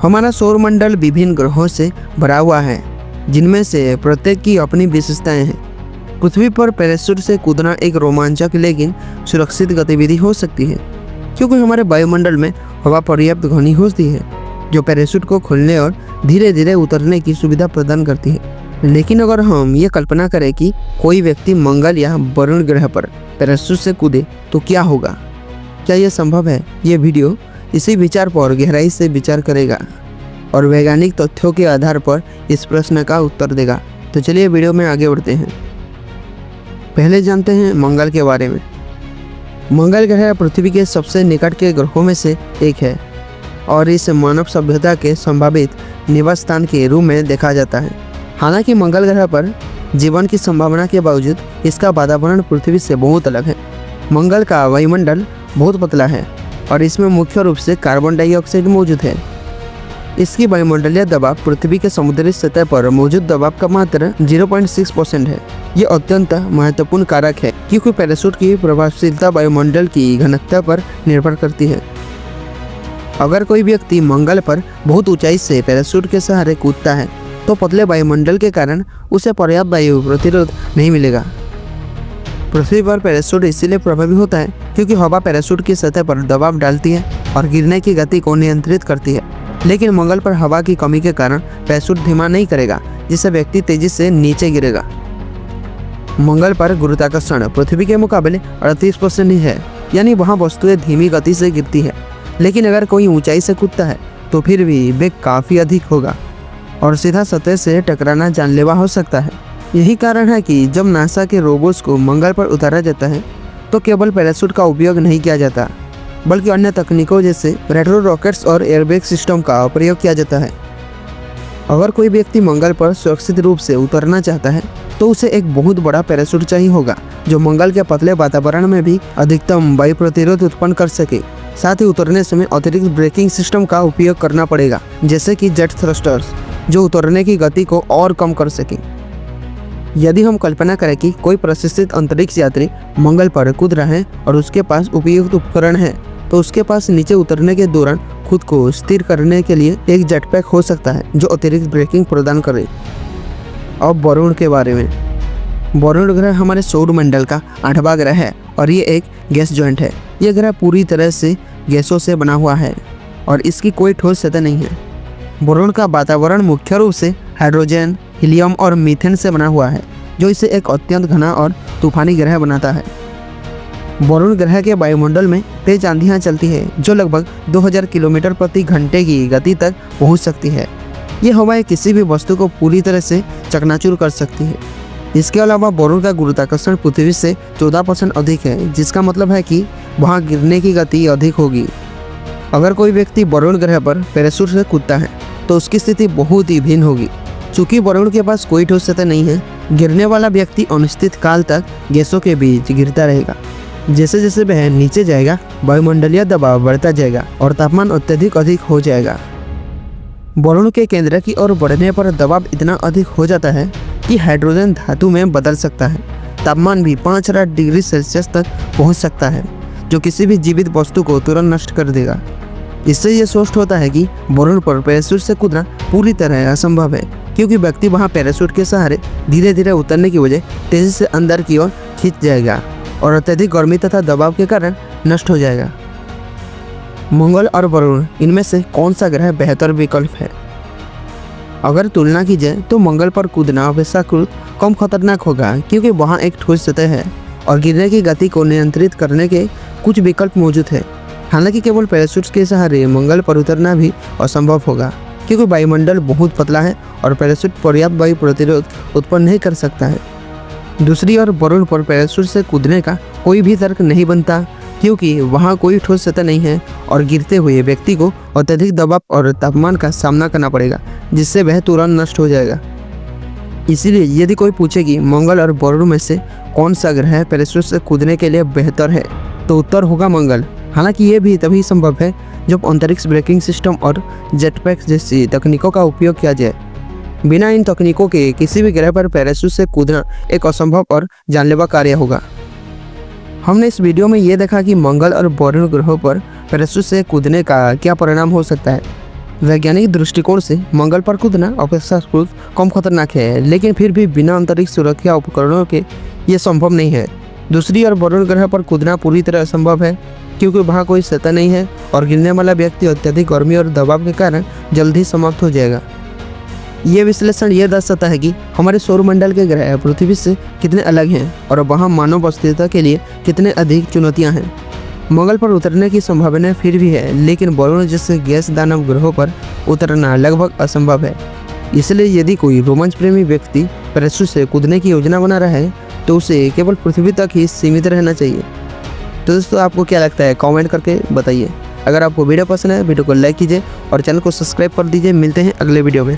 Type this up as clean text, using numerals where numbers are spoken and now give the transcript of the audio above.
हमारा सौरमंडल विभिन्न ग्रहों से भरा हुआ है, जिनमें से प्रत्येक की अपनी विशेषताएं हैं। पृथ्वी पर पैराशूट से कूदना एक रोमांचक लेकिन सुरक्षित गतिविधि हो सकती है, क्योंकि हमारे वायुमंडल में हवा पर्याप्त घनी होती है, जो पैराशूट को खोलने और धीरे धीरे उतरने की सुविधा प्रदान करती है। लेकिन अगर हम ये कल्पना करें कि कोई व्यक्ति मंगल या वरुण ग्रह पर पैराशूट से कूदे तो क्या होगा? क्या यह संभव है? ये वीडियो इसी विचार पर गहराई से विचार करेगा और वैज्ञानिक तथ्यों के आधार पर इस प्रश्न का उत्तर देगा। तो चलिए वीडियो में आगे बढ़ते हैं। पहले जानते हैं मंगल के बारे में। मंगल ग्रह पृथ्वी के सबसे निकट के ग्रहों में से एक है और इस मानव सभ्यता के संभावित निवास स्थान के रूप में देखा जाता है। हालांकि मंगल ग्रह पर जीवन की संभावना के बावजूद इसका वातावरण पृथ्वी से बहुत अलग है। मंगल का वायुमंडल बहुत पतला है और इसमें मुख्य रूप से कार्बन डाइऑक्साइड मौजूद है। इसकी वायुमंडलीय दबाव पृथ्वी के समुद्री सतह पर मौजूद दबाव का मात्र 0.6% है। ये अत्यंत महत्वपूर्ण कारक है, क्योंकि पैराशूट की प्रभावशीलता वायुमंडल की घनत्व पर निर्भर करती है। अगर कोई व्यक्ति मंगल पर बहुत ऊंचाई से पैराशूट के सहारे कूदता है तो पतले वायुमंडल के कारण उसे पर्याप्त वायु प्रतिरोध नहीं मिलेगा। पृथ्वी पर पैराशूट इसीलिए प्रभावी होता है क्योंकि हवा पैराशूट की सतह पर दबाव डालती है और गिरने की गति को नियंत्रित करती है। लेकिन मंगल पर हवा की कमी के कारण पैराशूट धीमा नहीं करेगा, जिससे व्यक्ति तेजी से नीचे गिरेगा। मंगल पर गुरुत्वाकर्षण पृथ्वी के मुकाबले 38% ही है, यानी वहाँ वस्तुएं धीमी गति से गिरती है। लेकिन अगर कोई ऊंचाई से कूदता है तो फिर भी वेग काफ़ी अधिक होगा और सीधा सतह से टकराना जानलेवा हो सकता है। यही कारण है कि जब नासा के रोबोट्स को मंगल पर उतारा जाता है तो केवल पैराशूट का उपयोग नहीं किया जाता, बल्कि अन्य तकनीकों जैसे रेट्रो रॉकेट्स और एयरबैग सिस्टम का प्रयोग किया जाता है। अगर कोई व्यक्ति मंगल पर सुरक्षित रूप से उतरना चाहता है तो उसे एक बहुत बड़ा पैराशूट चाहिए होगा, जो मंगल के पतले वातावरण में भी अधिकतम वायु प्रतिरोध उत्पन्न कर सके। साथ ही उतरने समय अतिरिक्त ब्रेकिंग सिस्टम का उपयोग करना पड़ेगा, जैसे कि जेट थ्रस्टर्स, जो उतरने की गति को और कम कर सके। यदि हम कल्पना करें कि कोई प्रशिक्षित अंतरिक्ष यात्री मंगल पर कूद रहा है और उसके पास उपयुक्त उपकरण है, तो उसके पास नीचे उतरने के दौरान खुद को स्थिर करने के लिए एक जेटपैक हो सकता है, जो अतिरिक्त ब्रेकिंग प्रदान करे। अब वरुण के बारे में। वरुण ग्रह हमारे सौरमंडल का 8वां ग्रह है और ये एक गैस जॉइंट है। यह ग्रह पूरी तरह से गैसों से बना हुआ है और इसकी कोई ठोस सतह नहीं है। वरुण का वातावरण मुख्य रूप से हाइड्रोजन, हीलियम और मीथेन से बना हुआ है, जो इसे एक अत्यंत घना और तूफानी ग्रह बनाता है। वरुण ग्रह के वायुमंडल में तेज आंधियां चलती है, जो लगभग 2000 किलोमीटर प्रति घंटे की गति तक पहुंच सकती है। ये हवाएं किसी भी वस्तु को पूरी तरह से चकनाचूर कर सकती है। इसके अलावा वरुण का गुरुत्वाकर्षण पृथ्वी से 14% अधिक है, जिसका मतलब है कि वहाँ गिरने की गति अधिक होगी। अगर कोई व्यक्ति वरुण ग्रह पर पैराशूट से कूदता है तो उसकी स्थिति बहुत ही भिन्न होगी। चूँकि वरुण के पास कोई ठोस सतह नहीं है, गिरने वाला व्यक्ति अनिश्चित काल तक गैसों के बीच गिरता रहेगा। जैसे जैसे वह नीचे जाएगा, वायुमंडलीय दबाव बढ़ता जाएगा और तापमान अत्यधिक अधिक हो जाएगा। वरुण के केंद्र की ओर बढ़ने पर दबाव इतना अधिक हो जाता है कि हाइड्रोजन धातु में बदल सकता है। तापमान भी 5000 डिग्री सेल्सियस तक पहुंच सकता है, जो किसी भी जीवित वस्तु को तुरंत नष्ट कर देगा। इससे यह स्पष्ट होता है कि वरुण पर पैराशूट से कूदना पूरी तरह असंभव है, क्योंकि व्यक्ति वहां पैराशूट के सहारे धीरे धीरे उतरने की वजह तेजी से अंदर की ओर खींच जाएगा और अत्यधिक गर्मी तथा दबाव के कारण नष्ट हो जाएगा। मंगल और वरुण, इनमें से कौन सा ग्रह बेहतर विकल्प है? अगर तुलना की जाए तो मंगल पर कूदना अपेक्षाकृत कम खतरनाक होगा, क्योंकि वहाँ एक ठोस सतह है और गिरने की गति को नियंत्रित करने के कुछ विकल्प मौजूद है। हालांकि केवल पैराशूट के सहारे मंगल पर उतरना भी असंभव होगा, क्योंकि वायुमंडल बहुत पतला है और पैराशूट पर्याप्त वायु प्रतिरोध उत्पन्न नहीं कर सकता है। दूसरी ओर वरुण पर पैराशूट से कूदने का कोई भी तर्क नहीं बनता, क्योंकि वहाँ कोई ठोस सतह नहीं है और गिरते हुए व्यक्ति को अत्यधिक दबाव और तापमान का सामना करना पड़ेगा, जिससे वह तुरंत नष्ट हो जाएगा। इसीलिए यदि कोई पूछे कि मंगल और वरुण में से कौन सा ग्रह पैराशूट से कूदने के लिए बेहतर है, तो उत्तर होगा मंगल। हालांकि ये भी तभी संभव है जब अंतरिक्ष ब्रेकिंग सिस्टम और जेटपैक जैसी तकनीकों का उपयोग किया जाए। बिना इन तकनीकों के किसी भी ग्रह पर पैराशूट से कूदना एक असंभव और जानलेवा कार्य होगा। हमने इस वीडियो में ये देखा कि मंगल और वरुण ग्रहों पर पैराशूट से कूदने का क्या परिणाम हो सकता है। वैज्ञानिक दृष्टिकोण से मंगल पर कूदना अपेक्षाकृत कम खतरनाक है, लेकिन फिर भी बिना अंतरिक्ष सुरक्षा उपकरणों के ये संभव नहीं है। दूसरी ओर वरुण ग्रह पर कूदना पूरी तरह असंभव है, क्योंकि वहाँ कोई सतह नहीं है और गिरने वाला व्यक्ति अत्यधिक गर्मी और दबाव के कारण जल्द ही समाप्त हो जाएगा। ये विश्लेषण ये दर्शाता है कि हमारे सौरमंडल के ग्रह पृथ्वी से कितने अलग हैं और वहाँ मानव अस्तित्व के लिए कितने अधिक चुनौतियाँ हैं। मंगल पर उतरने की संभावना फिर भी है, लेकिन वरुण जैसे गैस दानव ग्रहों पर उतरना लगभग असंभव है। इसलिए यदि कोई रोमांच प्रेमी व्यक्ति पैराशूट से कूदने की योजना बना रहा है तो उसे केवल पृथ्वी तक ही सीमित रहना चाहिए। तो दोस्तों, आपको क्या लगता है कमेंट करके बताइए। अगर आपको वीडियो पसंद है वीडियो को लाइक कीजिए और चैनल को सब्सक्राइब कर दीजिए। मिलते हैं अगले वीडियो में।